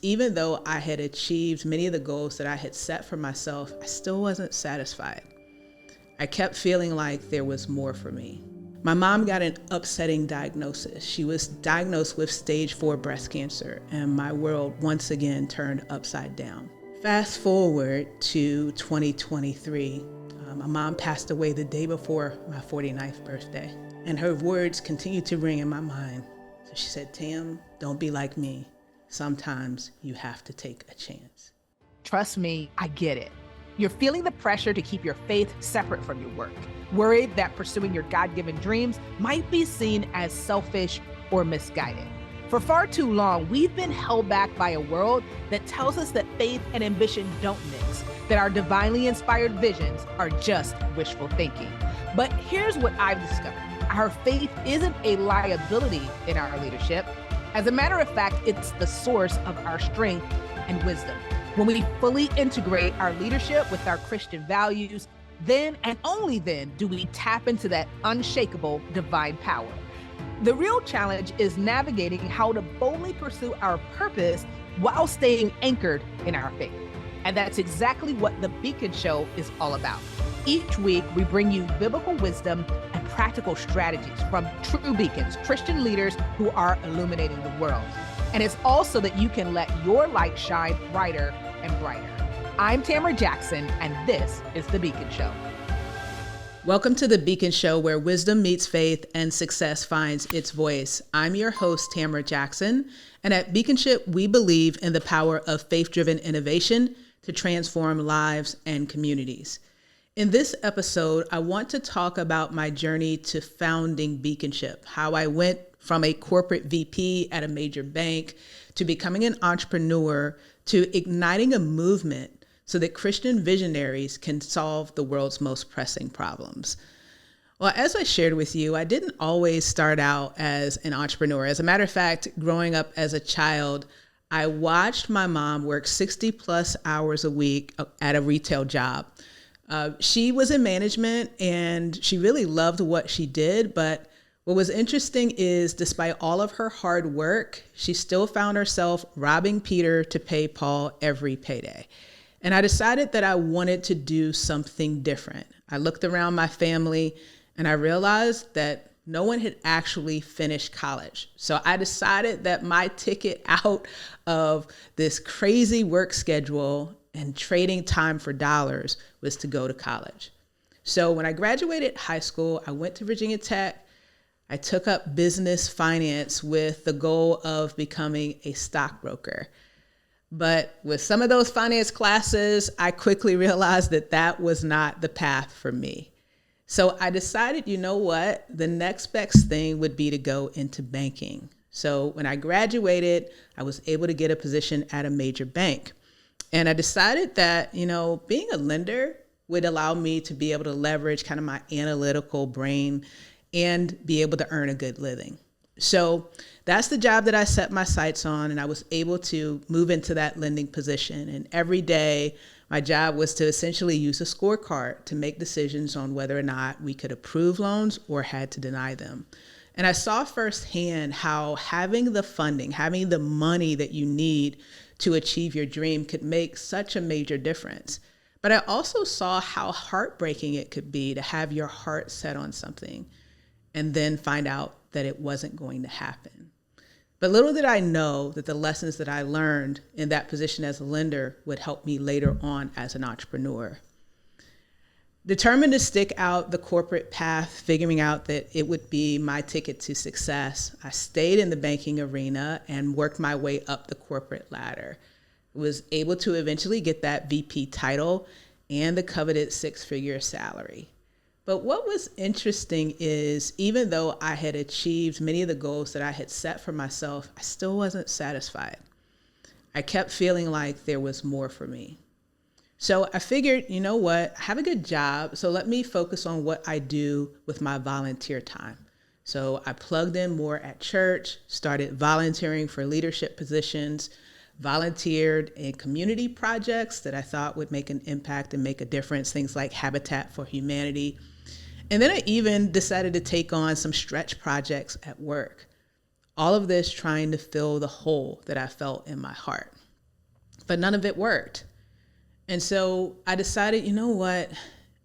Even though I had achieved many of the goals that I had set for myself, I still wasn't satisfied. I kept feeling like there was more for me. My mom got an upsetting diagnosis. She was diagnosed with stage 4 breast cancer, and my world once again turned upside down. Fast forward to 2023. My mom passed away the day before my 49th birthday, and her words continue to ring in my mind. So she said, "Tam, don't be like me. Sometimes you have to take a chance." Trust me, I get it. You're feeling the pressure to keep your faith separate from your work, worried that pursuing your God-given dreams might be seen as selfish or misguided. For far too long, we've been held back by a world that tells us that faith and ambition don't mix, that our divinely inspired visions are just wishful thinking. But here's what I've discovered. Our faith isn't a liability in our leadership. As a matter of fact, it's the source of our strength and wisdom. When we fully integrate our leadership with our Christian values, then and only then do we tap into that unshakable divine power. The real challenge is navigating how to boldly pursue our purpose while staying anchored in our faith. And that's exactly what the Beacon Show is all about. Each week, we bring you biblical wisdom and practical strategies from true beacons, Christian leaders who are illuminating the world. And it's also that you can let your light shine brighter and brighter. I'm Tamara Jackson, and this is The Beacon Show. Welcome to The Beacon Show, where wisdom meets faith and success finds its voice. I'm your host, Tamara Jackson, and at Beaconship, we believe in the power of faith-driven innovation to transform lives and communities. In this episode, I want to talk about my journey to founding Beaconship, how I went from a corporate VP at a major bank to becoming an entrepreneur to igniting a movement so that Christian visionaries can solve the world's most pressing problems. Well, as I shared with you, I didn't always start out as an entrepreneur. As a matter of fact, growing up as a child, I watched my mom work 60 plus hours a week at a retail job. She was in management and she really loved what she did. But what was interesting is despite all of her hard work, she still found herself robbing Peter to pay Paul every payday. And I decided that I wanted to do something different. I looked around my family and I realized that no one had actually finished college. So I decided that my ticket out of this crazy work schedule and trading time for dollars was to go to college. So when I graduated high school, I went to Virginia Tech. I took up business finance with the goal of becoming a stockbroker. But with some of those finance classes, I quickly realized that that was not the path for me. So I decided, you know what, the next best thing would be to go into banking. So when I graduated, I was able to get a position at a major bank. And I decided that, being a lender would allow me to be able to leverage kind of my analytical brain and be able to earn a good living. So that's the job that I set my sights on, and I was able to move into that lending position. And every day, my job was to essentially use a scorecard to make decisions on whether or not we could approve loans or had to deny them. And I saw firsthand how having the funding, having the money that you need to achieve your dream could make such a major difference. But I also saw how heartbreaking it could be to have your heart set on something and then find out that it wasn't going to happen. But little did I know that the lessons that I learned in that position as a lender would help me later on as an entrepreneur. Determined to stick out the corporate path, figuring out that it would be my ticket to success, I stayed in the banking arena and worked my way up the corporate ladder. Was able to eventually get that VP title and the coveted 6-figure salary. But what was interesting is even though I had achieved many of the goals that I had set for myself, I still wasn't satisfied. I kept feeling like there was more for me. So I figured, you know what, I have a good job, so let me focus on what I do with my volunteer time. So I plugged in more at church, started volunteering for leadership positions, volunteered in community projects that I thought would make an impact and make a difference, things like Habitat for Humanity. And then I even decided to take on some stretch projects at work. All of this trying to fill the hole that I felt in my heart. but none of it worked. And so I decided, you know what?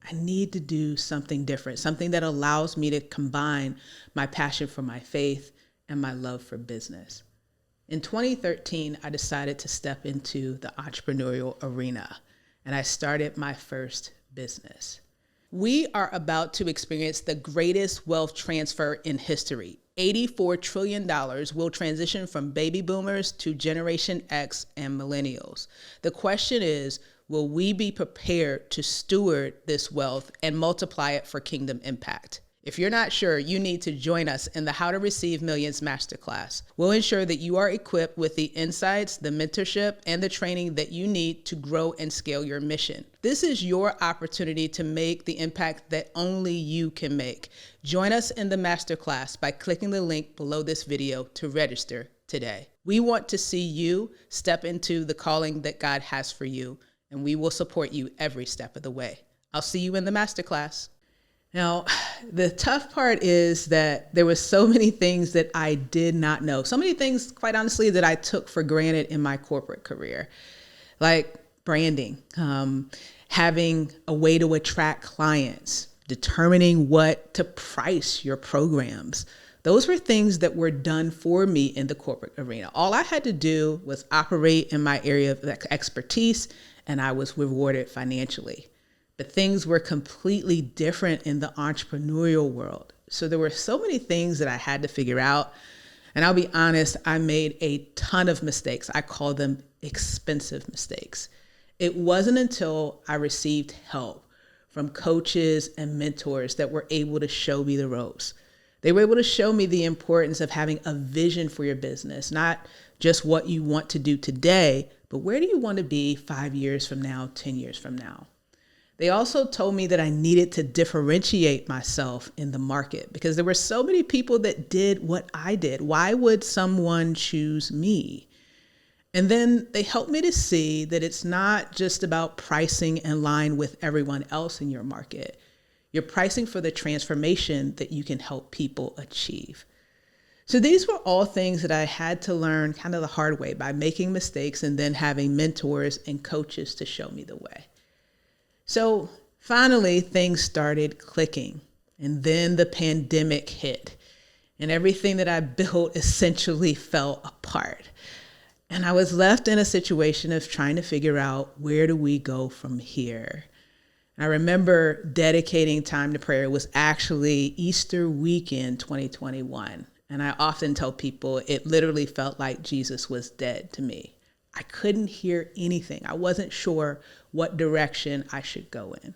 I need to do something different, something that allows me to combine my passion for my faith and my love for business. In 2013, I decided to step into the entrepreneurial arena, and I started my first business. We are about to experience the greatest wealth transfer in history. $84 trillion will transition from baby boomers to Generation X and millennials. The question is, will we be prepared to steward this wealth and multiply it for kingdom impact? If you're not sure, you need to join us in the How to Receive Millions Masterclass. We'll ensure that you are equipped with the insights, the mentorship, and the training that you need to grow and scale your mission. This is your opportunity to make the impact that only you can make. Join us in the masterclass by clicking the link below this video to register today. We want to see you step into the calling that God has for you, and we will support you every step of the way. I'll see you in the masterclass. Now, the tough part is that there were so many things that I did not know. So many things, quite honestly, that I took for granted in my corporate career, like branding, having a way to attract clients, determining what to price your programs. Those were things that were done for me in the corporate arena. All I had to do was operate in my area of expertise, and I was rewarded financially. But things were completely different in the entrepreneurial world. So there were so many things that I had to figure out. And I'll be honest, I made a ton of mistakes. I call them expensive mistakes. It wasn't until I received help from coaches and mentors that were able to show me the ropes. They were able to show me the importance of having a vision for your business, not just what you want to do today, but where do you want to be 5 years from now, 10 years from now? They also told me that I needed to differentiate myself in the market because there were so many people that did what I did. Why would someone choose me? And then they helped me to see that it's not just about pricing in line with everyone else in your market. You're pricing for the transformation that you can help people achieve. So these were all things that I had to learn kind of the hard way by making mistakes and then having mentors and coaches to show me the way. So finally, things started clicking, and then the pandemic hit, and everything that I built essentially fell apart. And I was left in a situation of trying to figure out, where do we go from here? I remember dedicating time to prayer. It was actually Easter weekend 2021. And I often tell people it literally felt like Jesus was dead to me. I couldn't hear anything. I wasn't sure what direction I should go in.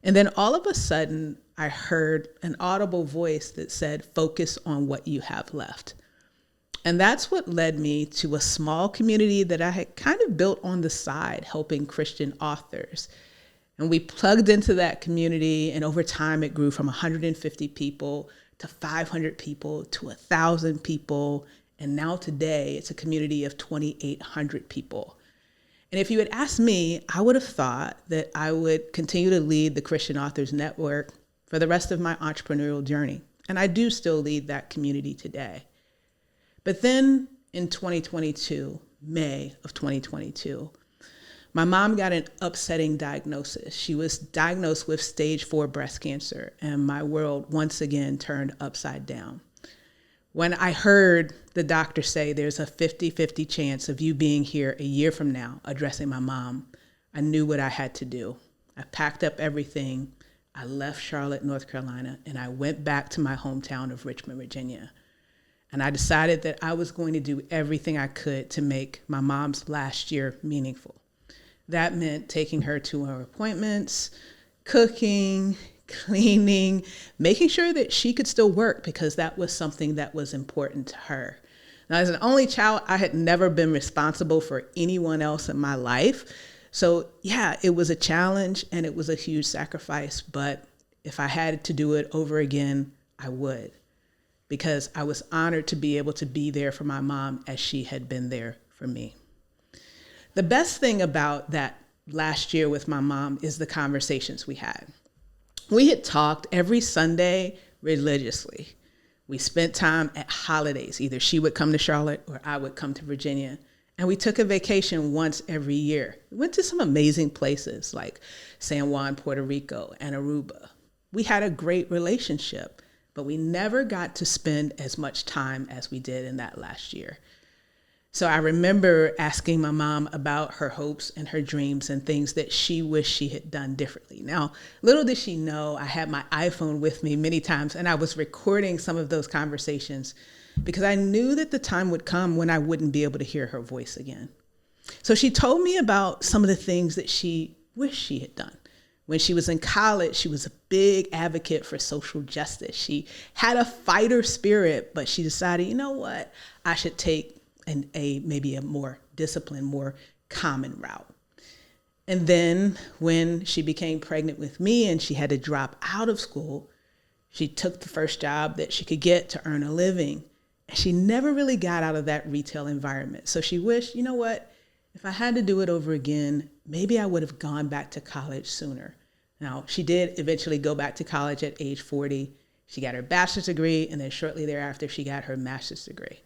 And then all of a sudden, I heard an audible voice that said, focus on what you have left. And that's what led me to a small community that I had kind of built on the side, helping Christian authors. And we plugged into that community, and over time it grew from 150 people to 500 people to 1,000 people. And now today it's a community of 2,800 people. And if you had asked me, I would have thought that I would continue to lead the Christian Authors Network for the rest of my entrepreneurial journey. And I do still lead that community today. But then in 2022, May of 2022, my mom got an upsetting diagnosis. She was diagnosed with stage 4 breast cancer, and my world once again turned upside down. When I heard the doctor say there's a 50-50 chance of you being here a year from now addressing my mom, I knew what I had to do. I packed up everything. I left Charlotte, North Carolina, and I went back to my hometown of Richmond, Virginia. And I decided that I was going to do everything I could to make my mom's last year meaningful. That meant taking her to her appointments, cooking, cleaning, making sure that she could still work because that was something that was important to her. Now, as an only child, I had never been responsible for anyone else in my life. So yeah, it was a challenge and it was a huge sacrifice, but if I had to do it over again, I would, because I was honored to be able to be there for my mom as she had been there for me. The best thing about that last year with my mom is the conversations we had. We had talked every Sunday religiously. We spent time at holidays. Either she would come to Charlotte or I would come to Virginia. And we took a vacation once every year. We went to some amazing places like San Juan, Puerto Rico, and Aruba. We had a great relationship, but we never got to spend as much time as we did in that last year. So I remember asking my mom about her hopes and her dreams and things that she wished she had done differently. Now, little did she know, I had my iPhone with me many times, and I was recording some of those conversations because I knew that the time would come when I wouldn't be able to hear her voice again. So she told me about some of the things that she wished she had done. When she was in college, she was a big advocate for social justice. She had a fighter spirit, but she decided, you know what, I should take maybe a more disciplined, more common route. And then when she became pregnant with me and she had to drop out of school, she took the first job that she could get to earn a living. And she never really got out of that retail environment. So she wished, you know what, if I had to do it over again, maybe I would have gone back to college sooner. Now, she did eventually go back to college at age 40. She got her bachelor's degree, and then shortly thereafter, she got her master's degree.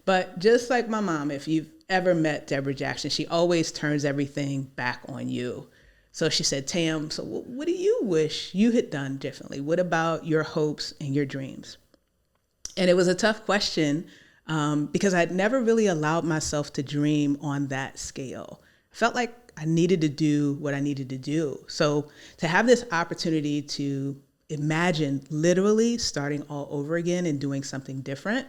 But just like my mom, if you've ever met Deborah Jackson, she always turns everything back on you. So she said, Tam, so what do you wish you had done differently? What about your hopes and your dreams? And it was a tough question because I'd never really allowed myself to dream on that scale. I felt like I needed to do what I needed to do. So to have this opportunity to imagine literally starting all over again and doing something different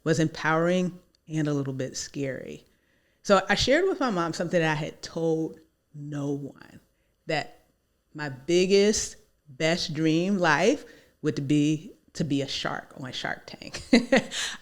was empowering and a little bit scary. So I shared with my mom something that I had told no one, that my biggest, best dream life would be to be a shark on Shark Tank.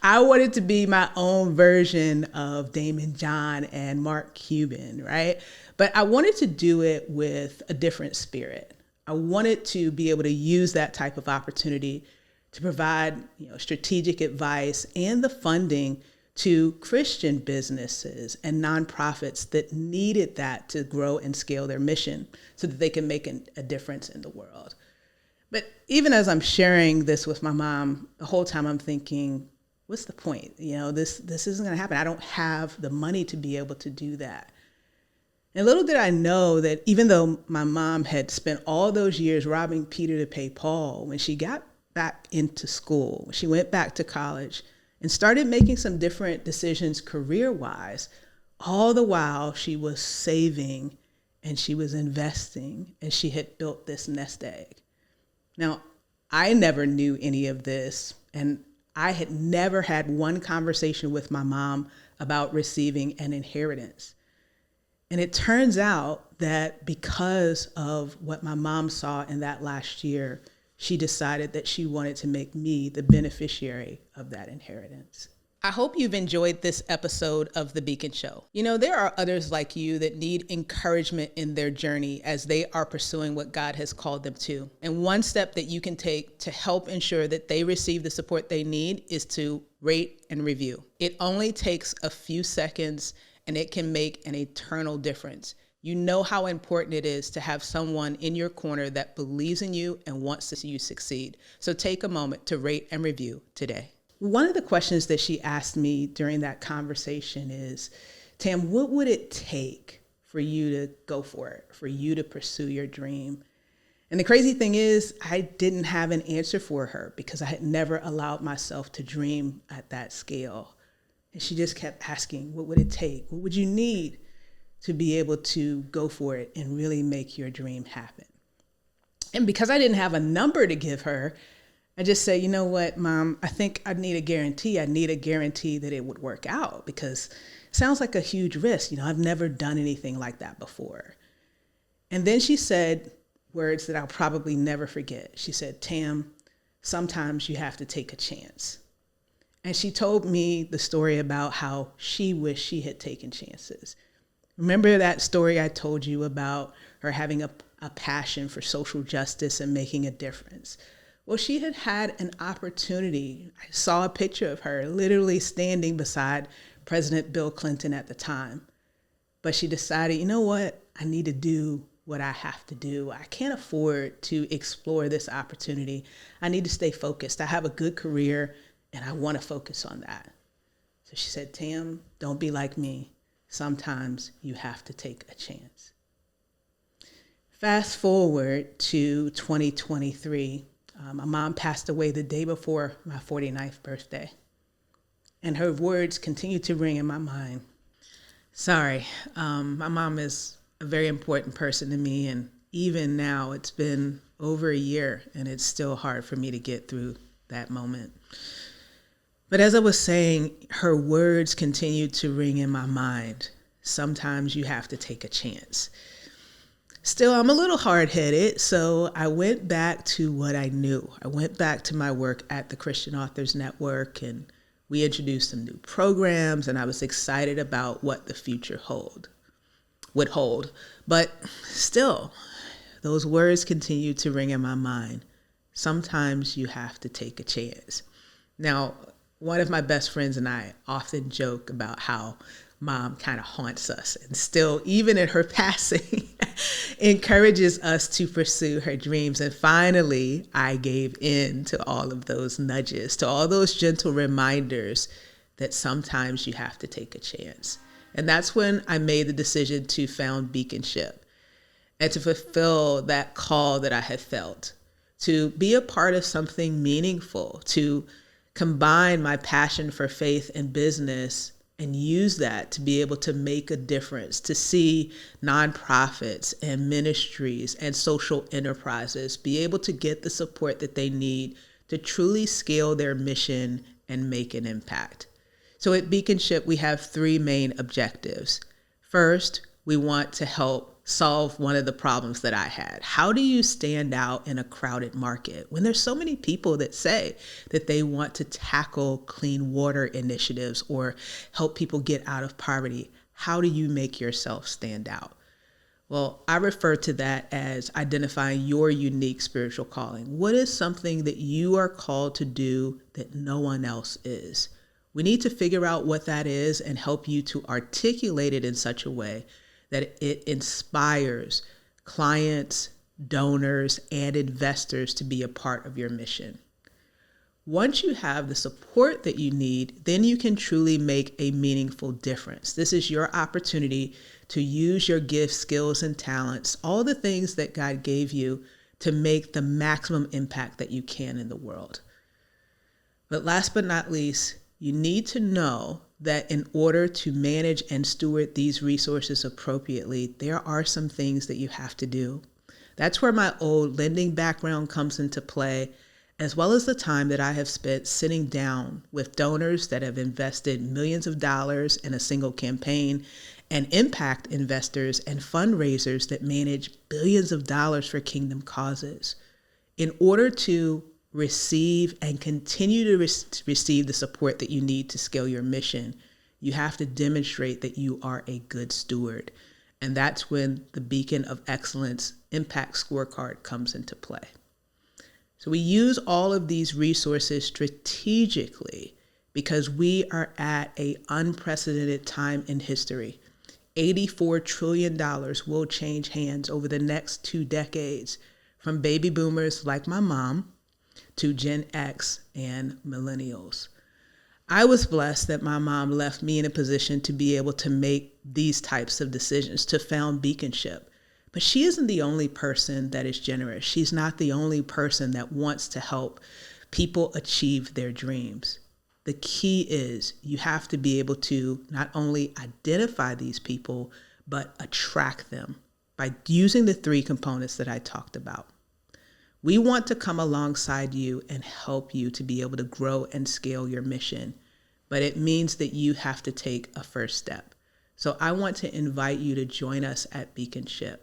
I wanted to be my own version of Damon John and Mark Cuban, right? But I wanted to do it with a different spirit. I wanted to be able to use that type of opportunity to provide, strategic advice and the funding to Christian businesses and nonprofits that needed that to grow and scale their mission so that they can make a difference in the world. But even as I'm sharing this with my mom, the whole time I'm thinking, what's the point? This isn't going to happen. I don't have the money to be able to do that. And little did I know that even though my mom had spent all those years robbing Peter to pay Paul, when she got back into school, when she went back to college and started making some different decisions career-wise, all the while she was saving and she was investing and she had built this nest egg. Now, I never knew any of this, and I had never had one conversation with my mom about receiving an inheritance. And it turns out that because of what my mom saw in that last year, she decided that she wanted to make me the beneficiary of that inheritance. I hope you've enjoyed this episode of The Beacon Show. There are others like you that need encouragement in their journey as they are pursuing what God has called them to. And one step that you can take to help ensure that they receive the support they need is to rate and review. It only takes a few seconds and it can make an eternal difference. You know how important it is to have someone in your corner that believes in you and wants to see you succeed. So take a moment to rate and review today. One of the questions that she asked me during that conversation is, Tam, what would it take for you to go for it, for you to pursue your dream? And the crazy thing is, I didn't have an answer for her because I had never allowed myself to dream at that scale. And she just kept asking, what would it take? What would you need to be able to go for it and really make your dream happen? And because I didn't have a number to give her, I just say, you know what, Mom, I think I need a guarantee. I need a guarantee that it would work out because it sounds like a huge risk. I've never done anything like that before. And then she said words that I'll probably never forget. She said, Tam, sometimes you have to take a chance. And she told me the story about how she wished she had taken chances. Remember that story I told you about her having a passion for social justice and making a difference? Well, she had had an opportunity. I saw a picture of her literally standing beside President Bill Clinton at the time. But she decided, you know what? I need to do what I have to do. I can't afford to explore this opportunity. I need to stay focused. I have a good career and I want to focus on that. So she said, Tam, don't be like me. Sometimes you have to take a chance. Fast forward to 2023. My mom passed away the day before my 49th birthday. And her words continue to ring in my mind. Sorry, my mom is a very important person to me. And even now, it's been over a year and it's still hard for me to get through that moment. But as I was saying, her words continue to ring in my mind. Sometimes you have to take a chance. Still, I'm a little hard-headed, so I went back to what I knew. I went back to my work at the Christian Authors Network, and we introduced some new programs, and I was excited about what the future would hold. But still, those words continue to ring in my mind. Sometimes you have to take a chance. Now, one of my best friends and I often joke about how Mom kind of haunts us and still, even in her passing, encourages us to pursue her dreams. And finally, I gave in to all of those nudges, to all those gentle reminders that sometimes you have to take a chance. And that's when I made the decision to found Beaconship and to fulfill that call that I had felt, to be a part of something meaningful, to combine my passion for faith and business and use that to be able to make a difference, to see nonprofits and ministries and social enterprises be able to get the support that they need to truly scale their mission and make an impact. So at Beaconship, we have three main objectives. First, we want to help solve one of the problems that I had. How do you stand out in a crowded market when there's so many people that say that they want to tackle clean water initiatives or help people get out of poverty? How do you make yourself stand out? Well, I refer to that as identifying your unique spiritual calling. What is something that you are called to do that no one else is? We need to figure out what that is and help you to articulate it in such a way that it inspires clients, donors, and investors to be a part of your mission. Once you have the support that you need, then you can truly make a meaningful difference. This is your opportunity to use your gifts, skills, and talents, all the things that God gave you, to make the maximum impact that you can in the world. But last but not least, you need to know that in order to manage and steward these resources appropriately, there are some things that you have to do. That's where my old lending background comes into play, as well as the time that I have spent sitting down with donors that have invested millions of dollars in a single campaign, and impact investors and fundraisers that manage billions of dollars for kingdom causes. In order to receive and continue to receive the support that you need to scale your mission, you have to demonstrate that you are a good steward. And that's when the Beacon of Excellence Impact Scorecard comes into play. So we use all of these resources strategically because we are at an unprecedented time in history. $84 trillion will change hands over the next 2 decades, from baby boomers like my mom to Gen X and millennials. I was blessed that my mom left me in a position to be able to make these types of decisions, to found Beaconship. But she isn't the only person that is generous. She's not the only person that wants to help people achieve their dreams. The key is you have to be able to not only identify these people, but attract them by using the 3 components that I talked about. We want to come alongside you and help you to be able to grow and scale your mission, but it means that you have to take a first step. So I want to invite you to join us at Beaconship.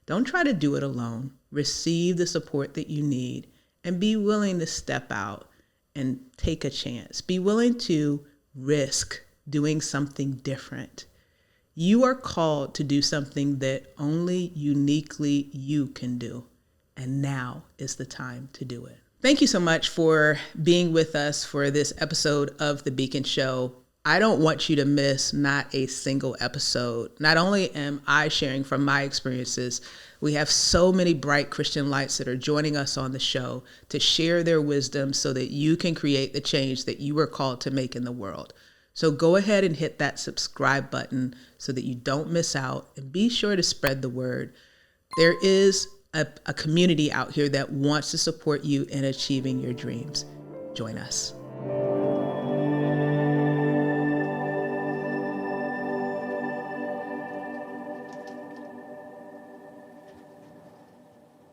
Don't try to do it alone. Receive the support that you need and be willing to step out and take a chance. Be willing to risk doing something different. You are called to do something that only uniquely you can do. And now is the time to do it. Thank you so much for being with us for this episode of The Beacon Show. I don't want you to miss not a single episode. Not only am I sharing from my experiences, we have so many bright Christian lights that are joining us on the show to share their wisdom so that you can create the change that you were called to make in the world. So go ahead and hit that subscribe button so that you don't miss out, and be sure to spread the word. There is a community out here that wants to support you in achieving your dreams. Join us.